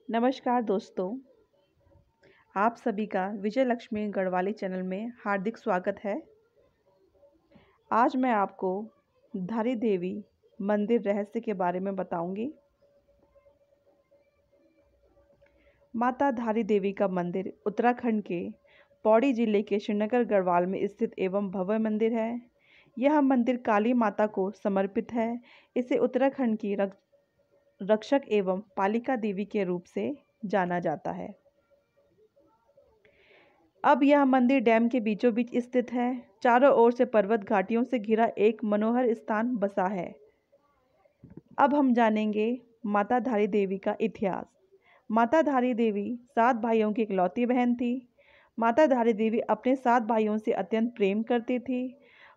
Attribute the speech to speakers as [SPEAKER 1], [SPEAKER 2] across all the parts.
[SPEAKER 1] नमस्कार दोस्तों, आप सभी का विजय लक्ष्मी गढ़वाली चैनल में हार्दिक स्वागत है। आज मैं आपको धारी देवी मंदिर रहस्य के बारे में बताऊंगी। माता धारी देवी का मंदिर उत्तराखंड के पौड़ी जिले के श्रीनगर गढ़वाल में स्थित एवं भव्य मंदिर है। यह मंदिर काली माता को समर्पित है। इसे उत्तराखंड की रक्षक एवं पालिका देवी के रूप से जाना जाता है। अब यह मंदिर डैम के बीचों बीच स्थित है। चारों ओर से पर्वत घाटियों से घिरा एक मनोहर स्थान बसा है। अब हम जानेंगे माता धारी देवी का इतिहास। माता धारी देवी 7 भाइयों की इकलौती बहन थी। माता धारी देवी अपने 7 भाइयों से अत्यंत प्रेम करती थी।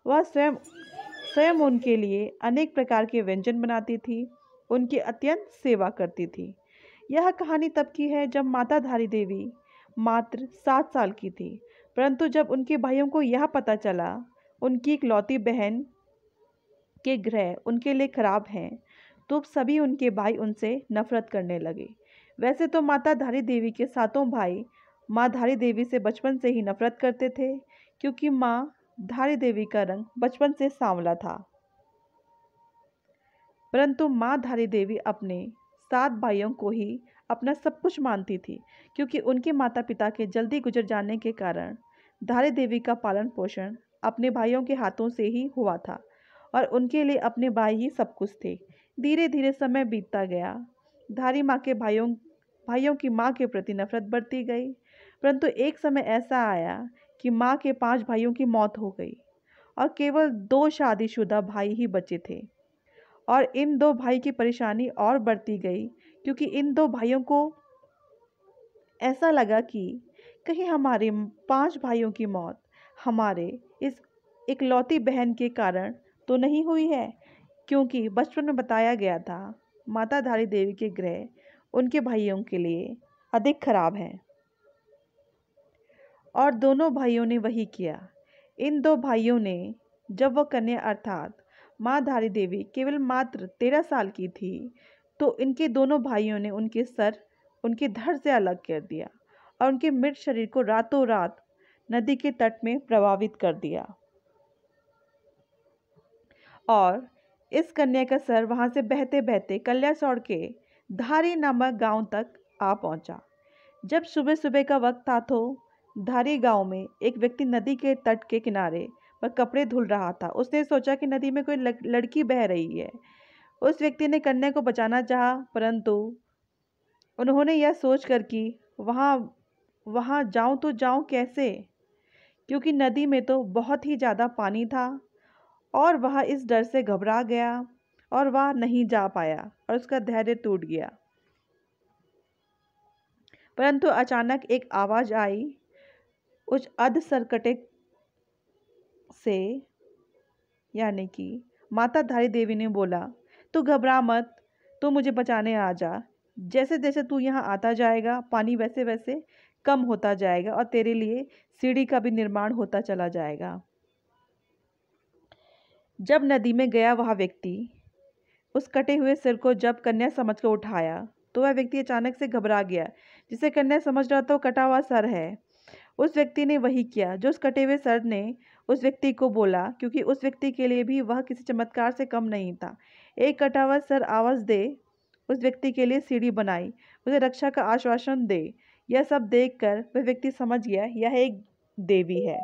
[SPEAKER 1] वह स्वयं उनके लिए अनेक प्रकार के व्यंजन बनाती थी, उनकी अत्यंत सेवा करती थी। यह कहानी तब की है जब माता धारी देवी मात्र 7 साल की थी, परंतु जब उनके भाइयों को यह पता चला उनकी इकलौती बहन के ग्रह उनके लिए खराब हैं, तो सभी उनके भाई उनसे नफरत करने लगे। वैसे तो माता धारी देवी के 7 भाई माँ धारी देवी से बचपन से ही नफरत करते थे, क्योंकि माँ धारी देवी का रंग बचपन से सांवला था। परंतु माँ धारी देवी अपने 7 भाइयों को ही अपना सब कुछ मानती थी, क्योंकि उनके माता पिता के जल्दी गुजर जाने के कारण धारी देवी का पालन पोषण अपने भाइयों के हाथों से ही हुआ था और उनके लिए अपने भाई ही सब कुछ थे। धीरे धीरे समय बीतता गया। धारी माँ के भाइयों की माँ के प्रति नफरत बढ़ती गई। परंतु एक समय ऐसा आया कि माँ के 5 भाइयों की मौत हो गई और केवल 2 शादीशुदा भाई ही बचे थे। और इन 2 भाई की परेशानी और बढ़ती गई, क्योंकि इन 2 भाइयों को ऐसा लगा कि कहीं हमारे 5 भाइयों की मौत हमारे इस इकलौती बहन के कारण तो नहीं हुई है, क्योंकि बचपन में बताया गया था माता धारी देवी के ग्रह उनके भाइयों के लिए अधिक खराब हैं। और दोनों भाइयों ने वही किया। इन 2 भाइयों ने जब वह कन्या अर्थात माँ धारी देवी केवल मात्र 13 साल की थी, तो इनके दोनों भाइयों ने उनके सर उनके धड़ से अलग कर दिया और उनके मृत शरीर को रातों रात नदी के तट में प्रवाहित कर दिया। और इस कन्या का सर वहां से बहते बहते कल्यासौड़ के धारी नामक गांव तक आ पहुंचा। जब सुबह सुबह का वक्त था तो धारी गांव में एक व्यक्ति नदी के तट के किनारे पर कपड़े धुल रहा था। उसने सोचा कि नदी में कोई लड़की बह रही है। उस व्यक्ति ने कन्या को बचाना चाहा, परंतु उन्होंने यह सोचकर कि वहाँ जाऊं तो जाऊं कैसे, क्योंकि नदी में तो बहुत ही ज़्यादा पानी था। और वह इस डर से घबरा गया और वह नहीं जा पाया और उसका धैर्य टूट गया। परंतु अचानक एक आवाज़ आई उस अधसरकटे से, यानी कि माता धारी देवी ने बोला, तू घबरा मत, तू मुझे बचाने आ जा। जैसे जैसे तू यहाँ आता जाएगा पानी वैसे वैसे कम होता जाएगा और तेरे लिए सीढ़ी का भी निर्माण होता चला जाएगा। जब नदी में गया वह व्यक्ति उस कटे हुए सिर को जब कन्या समझकर उठाया, तो वह व्यक्ति अचानक से घबरा गया। जिसे कन्या समझ रहा था वो कटा हुआ सर है। उस व्यक्ति ने वही किया जो उस कटे हुए सर ने उस व्यक्ति को बोला, क्योंकि उस व्यक्ति के लिए भी वह किसी चमत्कार से कम नहीं था। एक कटा हुआ सर आवाज़ दे उस व्यक्ति के लिए सीढ़ी बनाई, उसे रक्षा का आश्वासन दे। यह सब देखकर वह व्यक्ति समझ गया यह एक देवी है।